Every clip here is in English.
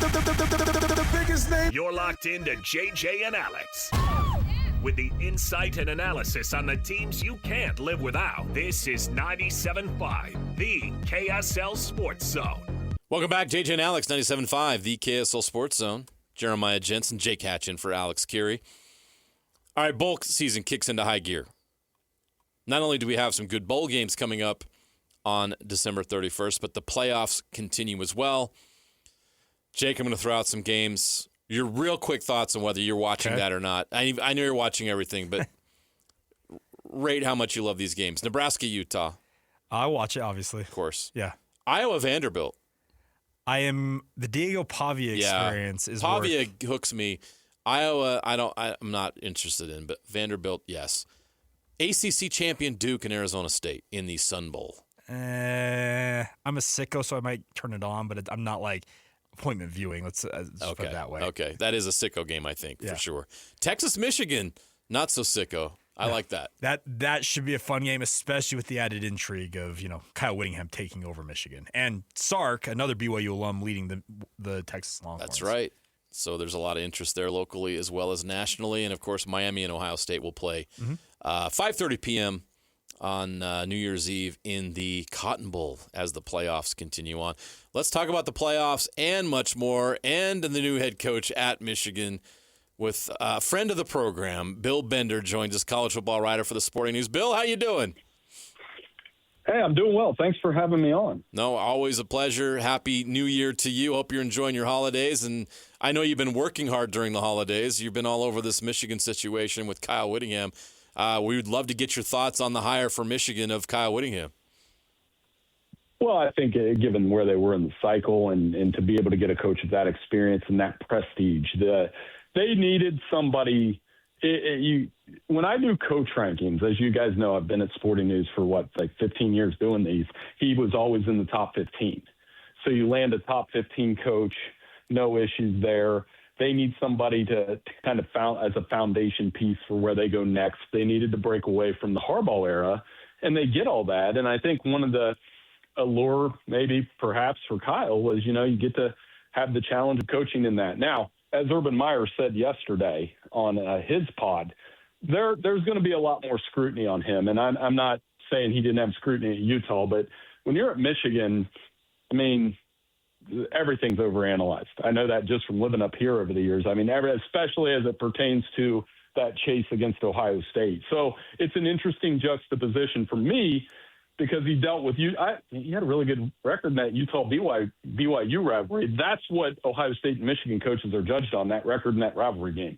The biggest name. You're locked into JJ and Alex. With the insight and analysis on the teams you can't live without. This is 97.5, the KSL Sports Zone. Welcome back, JJ and Alex, 97.5, the KSL Sports Zone. Jeremiah Jensen, Jake Hatchin for Alex Keary. All right, bowl season kicks into high gear. Not only do we have some good bowl games coming up on December 31st, but the playoffs continue as well. Jake, I'm going to throw out some games. Your real quick thoughts on whether you're watching that or not. I know you're watching everything, but rate how much you love these games. Nebraska, Utah. I watch it, obviously. Of course. Yeah. Iowa, Vanderbilt. The Diego Pavia experience is Pavia hooks me. Iowa, I'm not interested in, but Vanderbilt, yes. ACC champion Duke and Arizona State in the Sun Bowl. I'm a sicko, so I might turn it on, but I'm not like appointment viewing. Let's put it that way. Okay, that is a sicko game, I think, for sure. Texas, Michigan, not so sicko. I like that. That should be a fun game, especially with the added intrigue of Kyle Whittingham taking over Michigan and Sark, another BYU alum, leading the Texas Longhorns. That's right. So there's a lot of interest there locally as well as nationally, and of course Miami and Ohio State will play 5:30 p.m. on New Year's Eve in the Cotton Bowl as the playoffs continue on. Let's talk about the playoffs and much more, and the new head coach at Michigan with a friend of the program, Bill Bender, joins us, college football writer for the Sporting News. Bill, how you doing? Hey, I'm doing well. Thanks for having me on. No, always a pleasure. Happy New Year to you. Hope you're enjoying your holidays. And I know you've been working hard during the holidays. You've been all over this Michigan situation with Kyle Whittingham. We would love to get your thoughts on the hire for Michigan of Kyle Whittingham. Well, I think given where they were in the cycle and to be able to get a coach of that experience and that prestige, they needed somebody. When I do coach rankings, as you guys know, I've been at Sporting News for 15 years doing these. He was always in the top 15. So you land a top 15 coach, no issues there. They need somebody to kind of as a foundation piece for where they go next. They needed to break away from the Harbaugh era, and they get all that. And I think one of the allure, maybe perhaps for Kyle, was you get to have the challenge of coaching in that. Now, as Urban Meyer said yesterday on his pod, there's going to be a lot more scrutiny on him. And I'm not saying he didn't have scrutiny at Utah, but when you're at Michigan, I mean, everything's overanalyzed. I know that just from living up here over the years. I mean, especially as it pertains to that chase against Ohio State. So it's an interesting juxtaposition for me because he dealt with he had a really good record in that Utah-BYU rivalry. That's what Ohio State and Michigan coaches are judged on, that record in that rivalry game.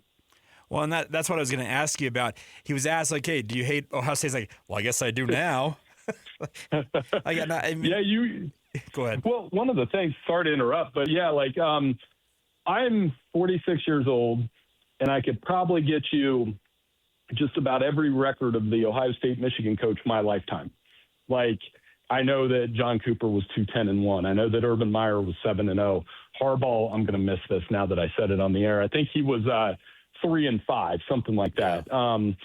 Well, and that's what I was going to ask you about. He was asked, hey, do you hate Ohio State? He's like, well, I guess I do now. Go ahead. Well, one of the things, sorry to interrupt, but I'm 46 years old, and I could probably get you just about every record of the Ohio State-Michigan coach my lifetime. I know that John Cooper was 2-10-1. I know that Urban Meyer was 7-0. Harbaugh, I'm going to miss this now that I said it on the air. I think he was 3-5, something like that. And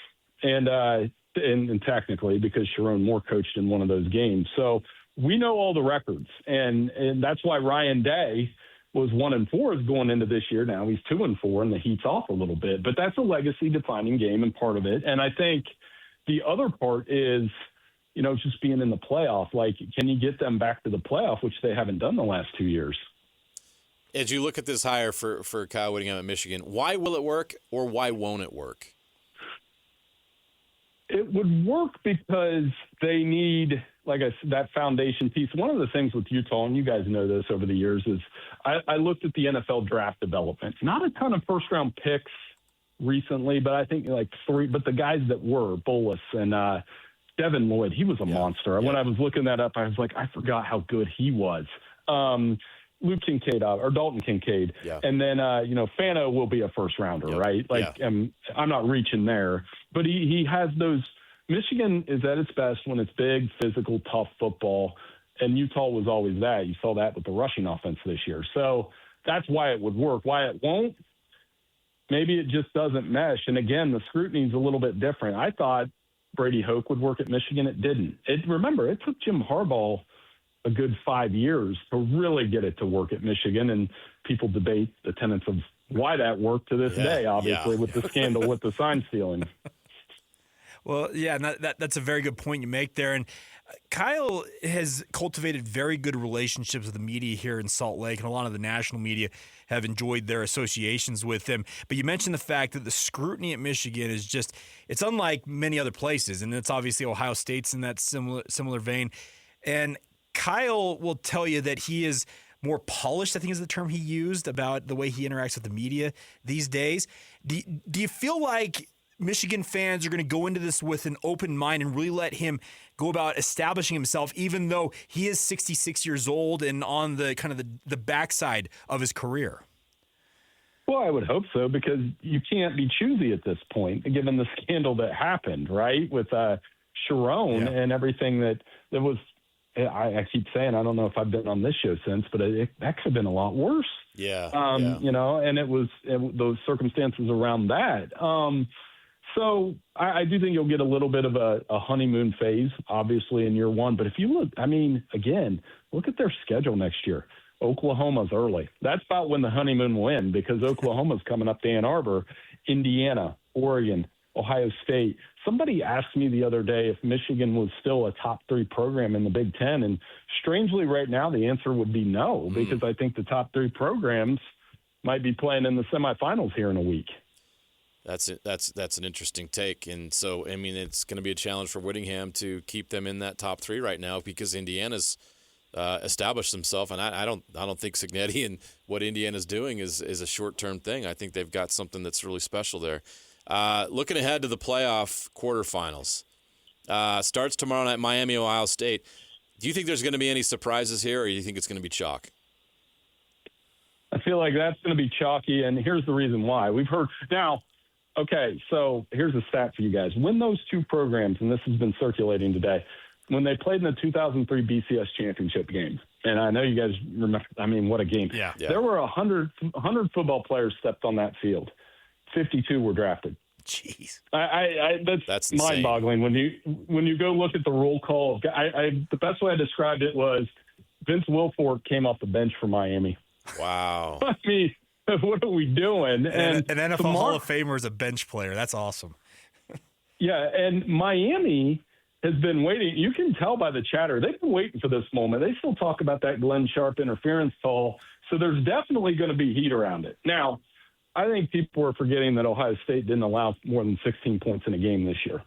technically, because Sharon Moore coached in one of those games. So we know all the records, and that's why Ryan Day was 1-4 is going into this year. Now he's 2-4, and the heat's off a little bit. But that's a legacy-defining game and part of it. And I think the other part is, just being in the playoff. Can you get them back to the playoff, which they haven't done the last 2 years? As you look at this hire for Kyle Whittingham at Michigan, why will it work or why won't it work? It would work because they need, that foundation piece. One of the things with Utah, and you guys know this over the years, is I looked at the NFL draft development. Not a ton of first-round picks recently, but I think 3. But the guys that were, Bolus and Devin Lloyd, he was a monster. Yeah. When I was looking that up, I was like, I forgot how good he was. Luke Kincaid or Dalton Kincaid. Yeah. And then, Fano will be a first rounder, right? I'm not reaching there, but he has those. Michigan is at its best when it's big, physical, tough football. And Utah was always that. You saw that with the rushing offense this year. So that's why it would work. Why it won't, maybe it just doesn't mesh. And again, the scrutiny is a little bit different. I thought Brady Hoke would work at Michigan. It didn't. Remember, it took Jim Harbaugh a good 5 years to really get it to work at Michigan. And people debate the tenets of why that worked to this day, obviously, with the scandal with the sign stealing. Well, yeah, and that's a very good point you make there. And Kyle has cultivated very good relationships with the media here in Salt Lake, and a lot of the national media have enjoyed their associations with him. But you mentioned the fact that the scrutiny at Michigan is just, it's unlike many other places, and it's obviously Ohio State's in that similar vein. And Kyle will tell you that he is more polished, I think is the term he used, about the way he interacts with the media these days. Do you feel like Michigan fans are going to go into this with an open mind and really let him go about establishing himself, even though he is 66 years old and on the kind of the backside of his career? Well, I would hope so, because you can't be choosy at this point, given the scandal that happened, right, with Sharon and everything that was. I keep saying, I don't know if I've been on this show since, but that could have been a lot worse. Yeah. You know, and those circumstances around that. So I do think you'll get a little bit of a honeymoon phase, obviously, in year one. But if you look, I mean, again, look at their schedule next year. Oklahoma's early. That's about when the honeymoon will end, because Oklahoma's coming up to Ann Arbor, Indiana, Oregon, Ohio State. Somebody asked me the other day if Michigan was still a top 3 program in the Big Ten. And strangely, right now, the answer would be no, because I think the top 3 programs might be playing in the semifinals here in a week. That's an interesting take. And so, I mean, it's going to be a challenge for Whittingham to keep them in that top 3 right now, because Indiana's established themselves. And I don't think Cignetti and what Indiana's doing is a short-term thing. I think they've got something that's really special there. Looking ahead to the playoff quarterfinals, starts tomorrow night, Miami, Ohio State. Do you think there's going to be any surprises here, or do you think it's going to be chalk? I feel like that's going to be chalky, and here's the reason why. We've heard now. Okay, so here's a stat for you guys. When those two programs, and this has been circulating today, when they played in the 2003 BCS championship game, and I know you guys remember, I mean, what a game. Yeah. There were 100 football players stepped on that field. 52 were drafted. Jeez. That's insane. mind-boggling. When you go look at the roll call, the best way I described it was Vince Wilfork came off the bench for Miami. Wow. I mean, what are we doing? And an NFL Hall of Famer is a bench player. That's awesome. Yeah, and Miami has been waiting. You can tell by the chatter. They've been waiting for this moment. They still talk about that Glenn Sharp interference call, so there's definitely going to be heat around it. Now, I think people are forgetting that Ohio State didn't allow more than 16 points in a game this year.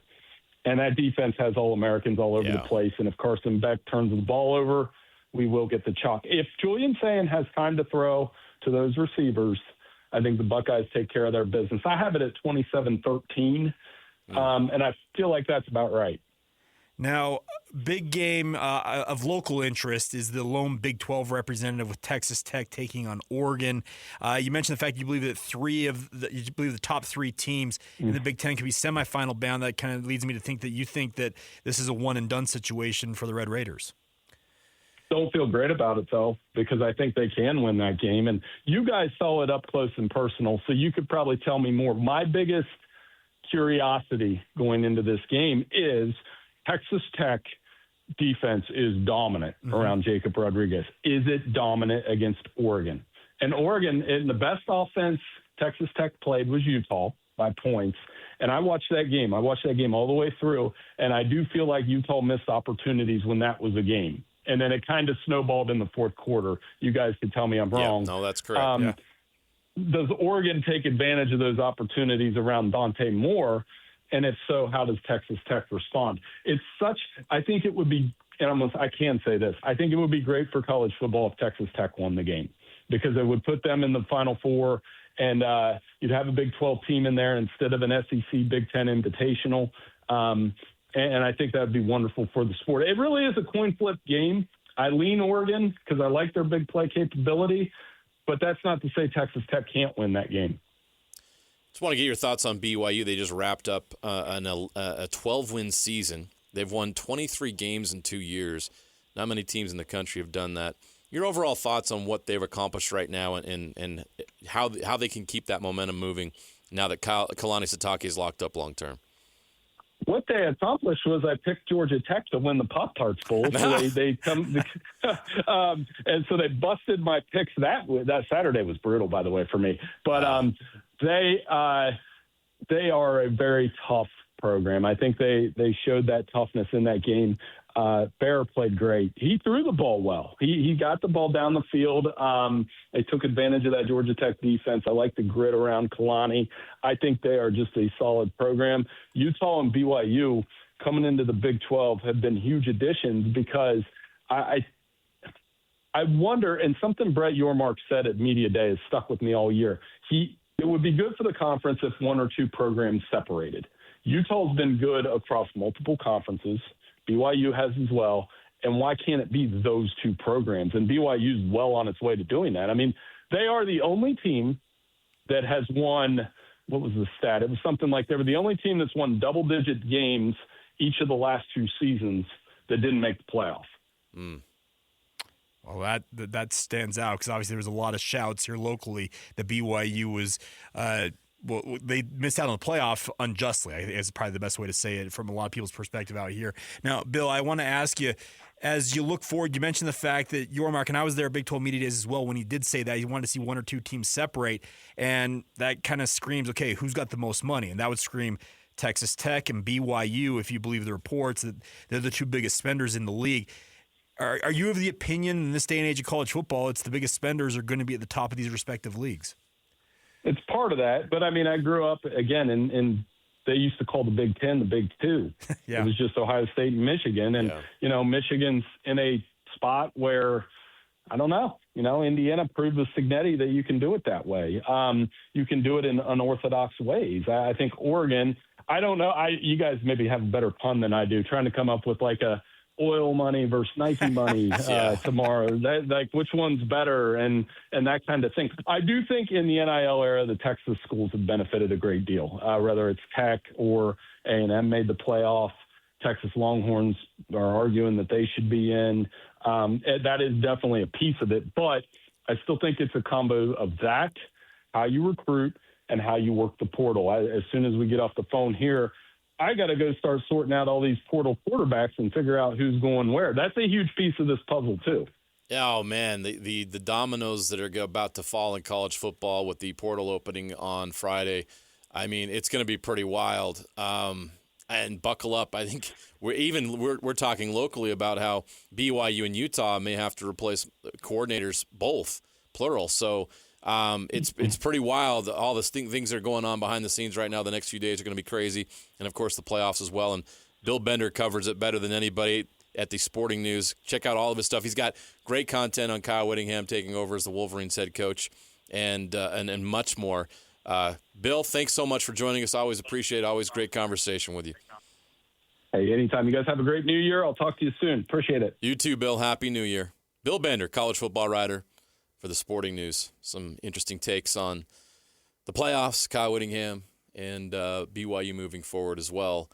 And that defense has All-Americans all over the place, and if Carson Beck turns the ball over, we will get the chalk. If Julian Sayin has time to throw to those receivers, I think the Buckeyes take care of their business. I have it at 27-13, and I feel like that's about right. Now, big game of local interest is the lone Big 12 representative with Texas Tech taking on Oregon. You mentioned the fact you believe that the top 3 teams in the Big Ten could be semifinal bound. That kind of leads me to think that you think that this is a one and done situation for the Red Raiders. Don't feel great about it, though, because I think they can win that game. And you guys saw it up close and personal, so you could probably tell me more. My biggest curiosity going into this game is Texas Tech defense is dominant around Jacob Rodriguez. Is it dominant against Oregon? And Oregon, in the best offense Texas Tech played was Utah by points. And I watched that game. I watched that game all the way through, and I do feel like Utah missed opportunities when that was a game. And then it kind of snowballed in the fourth quarter. You guys can tell me I'm wrong. Yeah, no, that's correct. Does Oregon take advantage of those opportunities around Dante Moore? And if so, how does Texas Tech respond? I think it would be, and I can say this, I think it would be great for college football if Texas Tech won the game, because it would put them in the Final Four, and you'd have a Big 12 team in there instead of an SEC Big 10 invitational. And I think that would be wonderful for the sport. It really is a coin flip game. I lean Oregon because I like their big play capability, but that's not to say Texas Tech can't win that game. Just want to get your thoughts on BYU. They just wrapped up a 12-win season. They've won 23 games in 2 years. Not many teams in the country have done that. Your overall thoughts on what they've accomplished right now and how they can keep that momentum moving now that Kalani Sitake is locked up long term? what they accomplished was I picked Georgia Tech to win the Pop-Tarts Bowl. So they come, and so they busted my picks. That Saturday was brutal, by the way, for me. But they are a very tough program. I think they showed that toughness in that game. Bear played great. He threw the ball well. He got the ball down the field. They took advantage of that Georgia Tech defense. I like the grit around Kalani. I think they are just a solid program. Utah and BYU coming into the Big 12 have been huge additions because I wonder, and something Brett Yormark said at Media Day has stuck with me all year. It would be good for the conference if one or two programs separated. Utah's been good across multiple conferences. BYU has as well. And why can't it be those two programs? And BYU's well on its way to doing that. I mean, they are the only team that has won, what was the stat? It was something like they were the only team that's won double-digit games each of the last two seasons that didn't make the playoff. Mm. Well, that stands out because obviously there was a lot of shouts here locally that BYU was they missed out on the playoff unjustly. I think is probably the best way to say it from a lot of people's perspective out here. Now, Bill, I want to ask you, as you look forward, you mentioned the fact that Yormark, and I was there at Big 12 Media Days as well when he did say that he wanted to see one or two teams separate, and that kind of screams, okay, who's got the most money? And that would scream Texas Tech and BYU, if you believe the reports, that they're the two biggest spenders in the league. Are you of the opinion in this day and age of college football, it's the biggest spenders are going to be at the top of these respective leagues? It's part of that, but I mean, I grew up again in they used to call the Big Ten the Big Two. Yeah. It was just Ohio State and Michigan, and Michigan's in a spot where I don't know. Indiana proved with Cignetti that you can do it that way. You can do it in unorthodox ways. I think Oregon. I don't know. You guys maybe have a better pun than I do, trying to come up with like a oil money versus Nike money tomorrow. Like which one's better and that kind of thing. I do think in the NIL era, the Texas schools have benefited a great deal, whether it's Tech or A&M made the playoff. Texas Longhorns are arguing that they should be in. That is definitely a piece of it, but I still think it's a combo of that, how you recruit, and how you work the portal. As soon as we get off the phone here, I got to go start sorting out all these portal quarterbacks and figure out who's going where. That's a huge piece of this puzzle, too. Oh, man, the dominoes that are about to fall in college football with the portal opening on Friday, I mean, it's going to be pretty wild. And buckle up. I think we're talking locally about how BYU and Utah may have to replace coordinators, both, plural. So it's pretty wild. All the things that are going on behind the scenes right now. The next few days are going to be crazy. And, of course, the playoffs as well. And Bill Bender covers it better than anybody at the Sporting News. Check out all of his stuff. He's got great content on Kyle Whittingham taking over as the Wolverines head coach and much more. Bill, thanks so much for joining us. Always appreciate it. Always great conversation with you. Hey, anytime. You guys have a great new year. I'll talk to you soon. Appreciate it. You too, Bill. Happy New Year. Bill Bender, college football writer for the Sporting News. Some interesting takes on the playoffs, Kyle Whittingham, and BYU moving forward as well.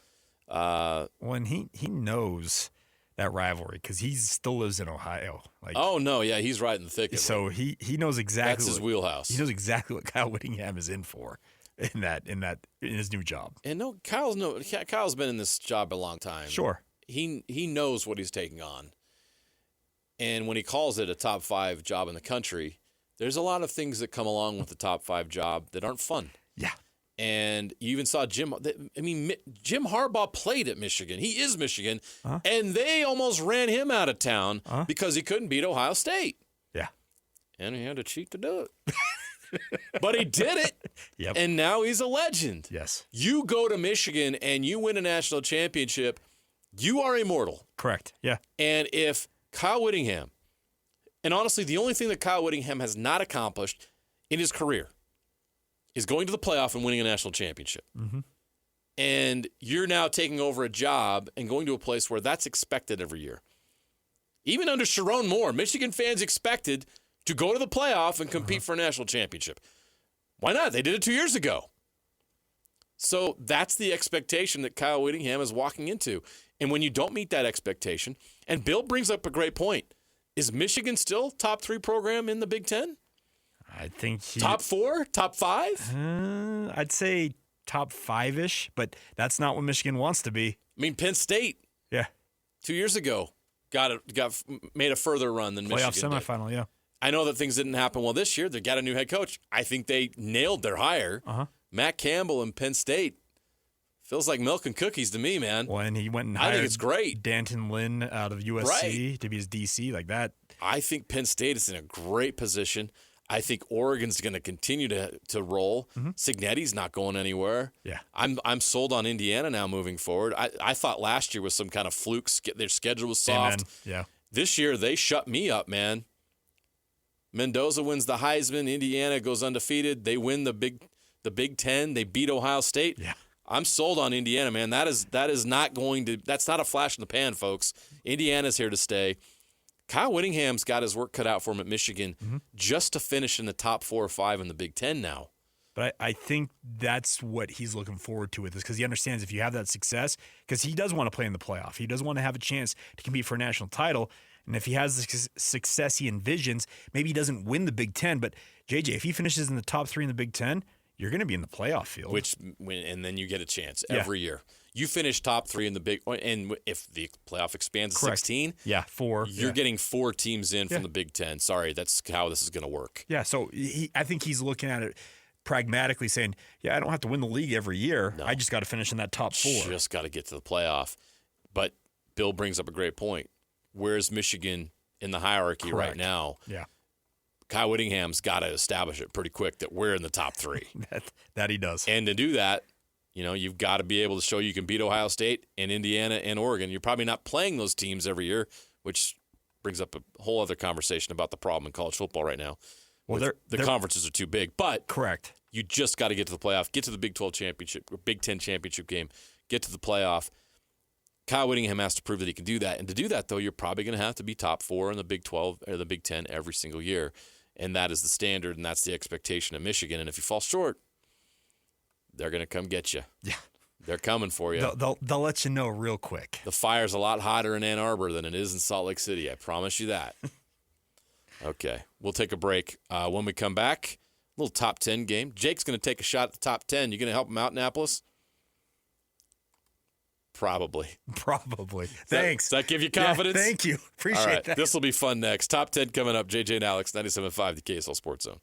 When he knows that rivalry because he still lives in Ohio. Oh no, yeah, he's right in the thick of it. So he knows exactly. That's his wheelhouse. He knows exactly what Kyle Whittingham is in for in his new job. And Kyle's been in this job a long time. Sure, he knows what he's taking on. And when he calls it a top 5 job in the country, there's a lot of things that come along with the top 5 job that aren't fun. Yeah. And you even saw Jim Harbaugh played at Michigan. He is Michigan. And they almost ran him out of town because he couldn't beat Ohio State. Yeah. And he had to cheat to do it. But he did it. Yep. And now he's a legend. Yes. You go to Michigan and you win a national championship, you are immortal. Correct. Yeah. And if Kyle Whittingham, and honestly, the only thing that Kyle Whittingham has not accomplished in his career is going to the playoff and winning a national championship. Mm-hmm. And you're now taking over a job and going to a place where that's expected every year. Even under Sharon Moore, Michigan fans expected to go to the playoff and compete for a national championship. Why not? They did it 2 years ago. So that's the expectation that Kyle Whittingham is walking into. And when you don't meet that expectation, and Bill brings up a great point, is Michigan still top 3 program in the Big Ten? I think top 4, top 5. I'd say top 5-ish, but that's not what Michigan wants to be. I mean, Penn State Yeah. 2 years ago made a further run than Playoff Michigan did. semifinal, yeah. I know that things didn't happen well this year. They got a new head coach. I think they nailed their hire. Matt Campbell and Penn State feels like milk and cookies to me, man. Well, and he went and I hired think it's great. Danton Lynn out of USC to be his DC, like that. I think Penn State is in a great position. I think Oregon's going to continue to roll. Signetti's not going anywhere. Yeah. I'm sold on Indiana now moving forward. I thought last year was some kind of fluke. Their schedule was soft. Amen. Yeah. This year, they shut me up, man. Mendoza wins the Heisman. Indiana goes undefeated. They win the Big Ten. They beat Ohio State. Yeah. I'm sold on Indiana, man. That's not a flash in the pan, folks. Indiana's here to stay. Kyle Whittingham's got his work cut out for him at Michigan just to finish in the top 4 or 5 in the Big Ten now. But I think that's what he's looking forward to with this, because he understands if you have that success, because he does want to play in the playoff. He does want to have a chance to compete for a national title. And if he has the success he envisions, maybe he doesn't win the Big Ten. But, JJ, if he finishes in the top 3 in the Big Ten, you're going to be in the playoff field. And then you get a chance every year. You finish top 3 in the Big, and if the playoff expands to 16, 4. You're getting 4 teams in from the Big Ten. Sorry, that's how this is going to work. Yeah, so I think he's looking at it pragmatically, saying, I don't have to win the league every year. No. I just got to finish in that top 4. Just got to get to the playoff. But Bill brings up a great point. Where's Michigan in the hierarchy right now? Yeah. Kyle Whittingham's got to establish it pretty quick that we're in the top 3. that he does. And to do that, you've got to be able to show you can beat Ohio State and Indiana and Oregon. You're probably not playing those teams every year, which brings up a whole other conversation about the problem in college football right now. Well, the conferences are too big. But correct. You just got to get to the playoff, get to the Big 12 championship or Big 10 championship game, get to the playoff. Kyle Whittingham has to prove that he can do that. And to do that, though, you're probably going to have to be top 4 in the Big 12 or the Big 10 every single year. And that is the standard, and that's the expectation of Michigan. And if you fall short, they're going to come get you. Yeah. They're coming for you. They'll let you know real quick. The fire's a lot hotter in Ann Arbor than it is in Salt Lake City. I promise you that. Okay. We'll take a break. When we come back, a little top 10 game. Jake's going to take a shot at the top 10. You going to help him out, Annapolis? Probably. Thanks. Does that give you confidence? Yeah, thank you. Appreciate that. This will be fun next. Top 10 coming up. JJ and Alex, 97.5, the KSL Sports Zone.